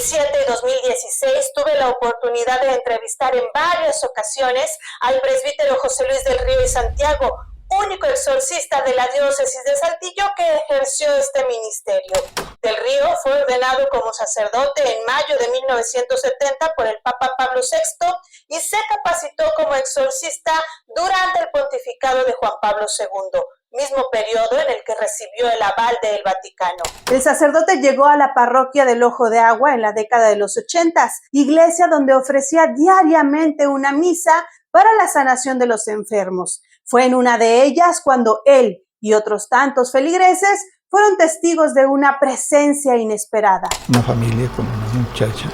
2017 y 2016 tuve la oportunidad de entrevistar en varias ocasiones al presbítero José Luis del Río y Santiago, único exorcista de la diócesis de Saltillo que ejerció este ministerio. Del Río fue ordenado como sacerdote en mayo de 1970 por el Papa Pablo VI y se capacitó como exorcista durante el pontificado de Juan Pablo II, mismo periodo en el que recibió el aval del Vaticano. El sacerdote llegó a la parroquia del Ojo de Agua en la década de los 80, iglesia donde ofrecía diariamente una misa para la sanación de los enfermos. Fue en una de ellas cuando él y otros tantos feligreses fueron testigos de una presencia inesperada. Una familia con una muchacha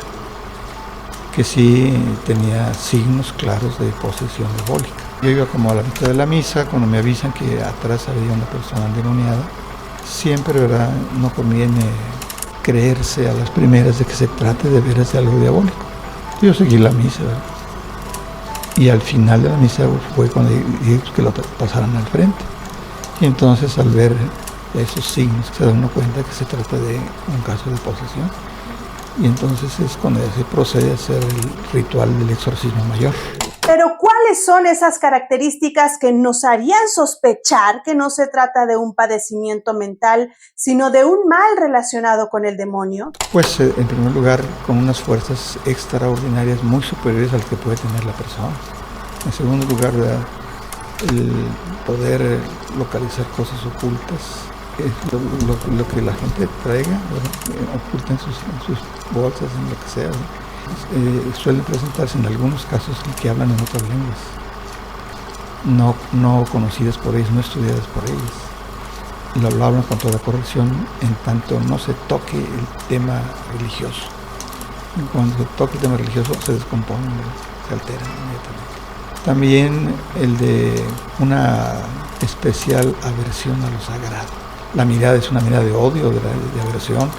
que sí tenía signos claros de posesión diabólica. Yo iba como a la mitad de la misa, cuando me avisan que atrás había una persona endemoniada. Siempre, ¿verdad?, no conviene creerse a las primeras de que se trate de veras de algo diabólico. Yo seguí la misa, ¿verdad? Y al final de la misa fue cuando dije que lo pasaran al frente. Y entonces, al ver esos signos, se da uno cuenta que se trata de un caso de posesión. Y entonces es cuando se procede a hacer el ritual del exorcismo mayor. Pero ¿cuáles son esas características que nos harían sospechar que no se trata de un padecimiento mental, sino de un mal relacionado con el demonio? Pues en primer lugar, con unas fuerzas extraordinarias muy superiores al que puede tener la persona. En segundo lugar, el poder localizar cosas ocultas, lo que la gente traiga, oculta en sus bolsas, en lo que sea. Suelen presentarse en algunos casos que hablan en otras lenguas, no conocidas por ellos, no estudiadas por ellos. Lo hablan con toda corrección, en tanto no se toque el tema religioso. Cuando se toque el tema religioso se descomponen, se alteran inmediatamente. También el de una especial aversión a lo sagrado. La mirada es una mirada de odio, de aversión.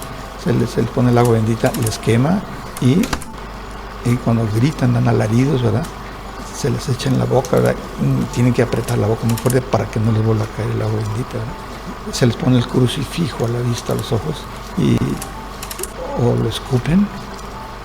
Se les pone el agua bendita, les quema y cuando gritan, dan alaridos, ¿verdad?, se les echa en la boca, ¿verdad?, tienen que apretar la boca muy fuerte para que no les vuelva a caer el agua bendita, ¿verdad? Se les pone el crucifijo a la vista, a los ojos, y o lo escupen,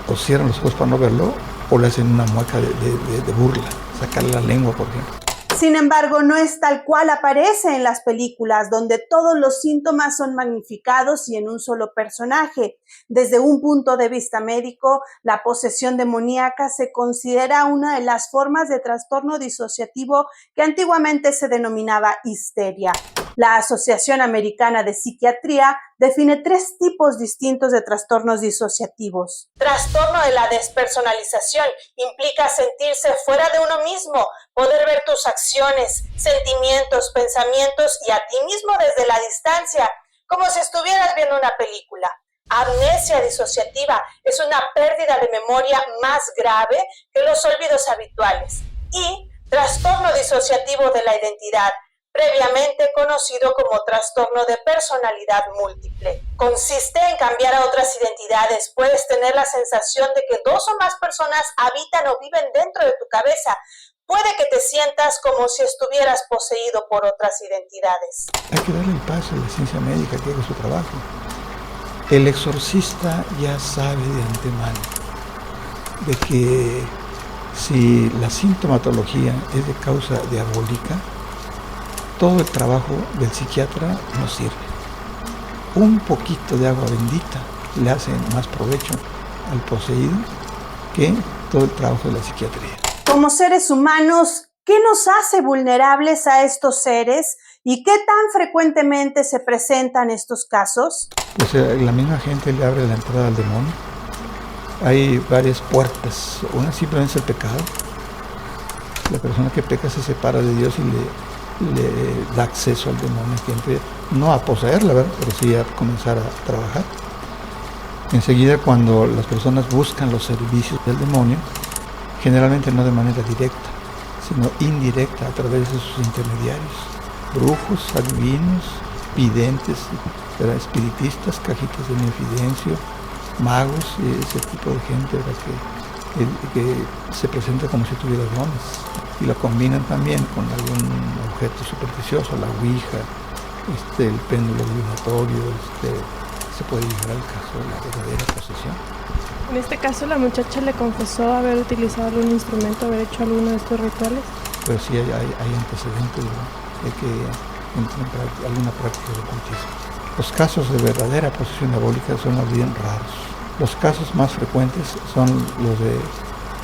o cierran los ojos para no verlo, o le hacen una mueca de burla, sacarle la lengua, por ejemplo. Sin embargo, no es tal cual aparece en las películas, donde todos los síntomas son magnificados y en un solo personaje. Desde un punto de vista médico, la posesión demoníaca se considera una de las formas de trastorno disociativo que antiguamente se denominaba histeria. La Asociación Americana de Psiquiatría define 3 tipos distintos de trastornos disociativos. Trastorno de la despersonalización implica sentirse fuera de uno mismo, poder ver tus acciones, sentimientos, pensamientos y a ti mismo desde la distancia, como si estuvieras viendo una película. Amnesia disociativa es una pérdida de memoria más grave que los olvidos habituales. Y trastorno disociativo de la identidad, previamente conocido como trastorno de personalidad múltiple. Consiste en cambiar a otras identidades. Puedes tener la sensación de que 2 o más personas habitan o viven dentro de tu cabeza. Puede que te sientas como si estuvieras poseído por otras identidades. Hay que darle el paso a la ciencia médica que haga su trabajo. El exorcista ya sabe de antemano de que si la sintomatología es de causa diabólica, todo el trabajo del psiquiatra no sirve. Un poquito de agua bendita le hace más provecho al poseído que todo el trabajo de la psiquiatría. Como seres humanos, ¿qué nos hace vulnerables a estos seres y qué tan frecuentemente se presentan estos casos? Pues la misma gente le abre la entrada al demonio. Hay varias puertas. Una simplemente es el pecado. La persona que peca se separa de Dios y le da acceso al demonio, siempre, no a poseerla, ¿verdad?, pero sí a comenzar a trabajar. Enseguida, cuando las personas buscan los servicios del demonio, generalmente no de manera directa, sino indirecta, a través de sus intermediarios, brujos, adivinos, videntes, ¿verdad?, espiritistas, cajitas de neofidencio, magos y ese tipo de gente, ¿verdad?, que se presenta como si tuviera dones y lo combinan también con algún objeto supersticioso, la ouija, el péndulo divinatorio, se puede llegar al caso de la verdadera posesión. En este caso, la muchacha le confesó haber utilizado algún instrumento, haber hecho alguno de estos rituales. Pero sí hay antecedentes de que encuentra alguna práctica de ocultismo. Los casos de verdadera posesión diabólica son más bien raros. Los casos más frecuentes son los de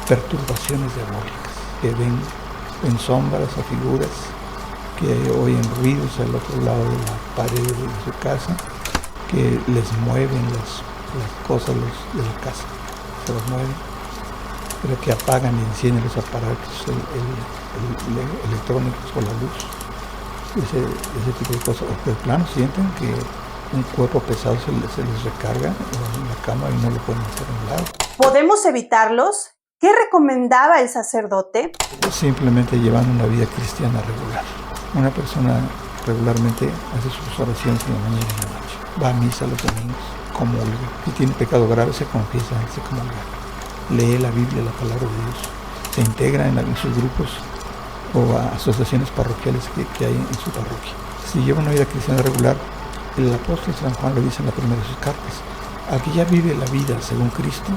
perturbaciones diabólicas, que ven sombras o figuras, que oyen ruidos al otro lado de la pared de su casa, que les mueven las cosas de la casa, se los mueven, pero que apagan y encienden los aparatos electrónicos o la luz, ese tipo de cosas. O de plano sienten que un cuerpo pesado se les recarga en la cama y no lo pueden hacer a un lado. ¿Podemos evitarlos? ¿Qué recomendaba el sacerdote? Simplemente llevando una vida cristiana regular. Una persona regularmente hace sus oraciones en la mañana y en la noche. Va a misa los domingos, comulga. Si tiene pecado grave se confiesa antes de comulgar. Lee la Biblia, la palabra de Dios. Se integra en sus grupos o asociaciones parroquiales que hay en su parroquia. Si lleva una vida cristiana regular, el apóstol San Juan lo dice en la primera de sus cartas: al que ya vive la vida según Cristo,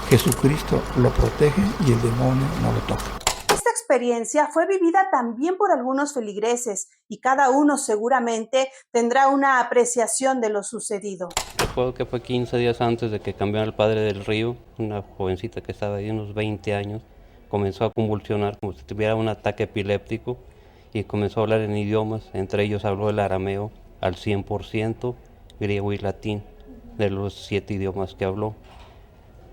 Jesucristo lo protege y el demonio no lo toca. Esta experiencia fue vivida también por algunos feligreses y cada uno seguramente tendrá una apreciación de lo sucedido. Recuerdo que fue 15 días antes de que cambiara el padre del Río, una jovencita que estaba ahí, unos 20 años, comenzó a convulsionar como si tuviera un ataque epiléptico y comenzó a hablar en idiomas, entre ellos habló el arameo al 100%, griego y latín, de los 7 idiomas que habló.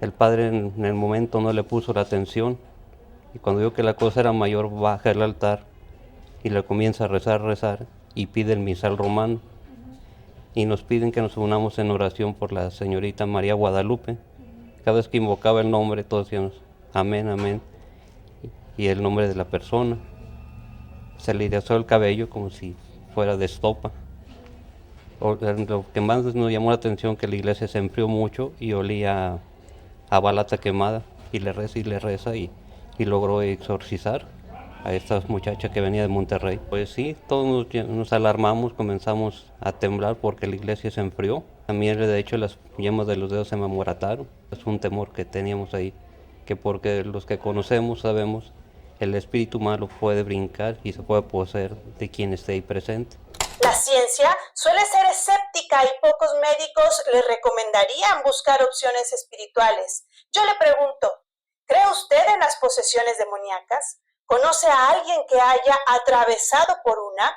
El padre en el momento no le puso la atención y cuando vio que la cosa era mayor baja el altar y le comienza a rezar y pide el misal romano y nos piden que nos unamos en oración por la señorita María Guadalupe. Cada vez que invocaba el nombre todos decíamos amén, amén, y el nombre de la persona. Se le irisó el cabello como si fuera de estopa. Lo que más nos llamó la atención que la iglesia se enfrió mucho y olía a balata quemada, y le reza y logró exorcizar a esta muchacha que venía de Monterrey. Pues sí, todos nos alarmamos, comenzamos a temblar porque la iglesia se enfrió. También de hecho las yemas de los dedos se me amorataron. Es un temor que teníamos ahí, que porque los que conocemos sabemos, el espíritu malo puede brincar y se puede poseer de quien esté ahí presente. La ciencia suele ser escéptica y pocos médicos le recomendarían buscar opciones espirituales. Yo le pregunto, ¿cree usted en las posesiones demoníacas? ¿Conoce a alguien que haya atravesado por una?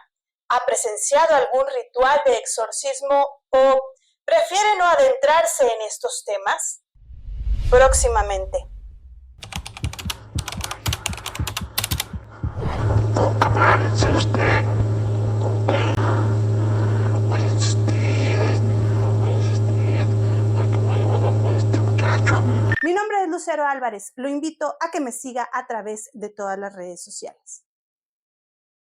¿Ha presenciado algún ritual de exorcismo o prefiere no adentrarse en estos temas? Próximamente. Mi nombre es Lucero Álvarez. Lo invito a que me siga a través de todas las redes sociales.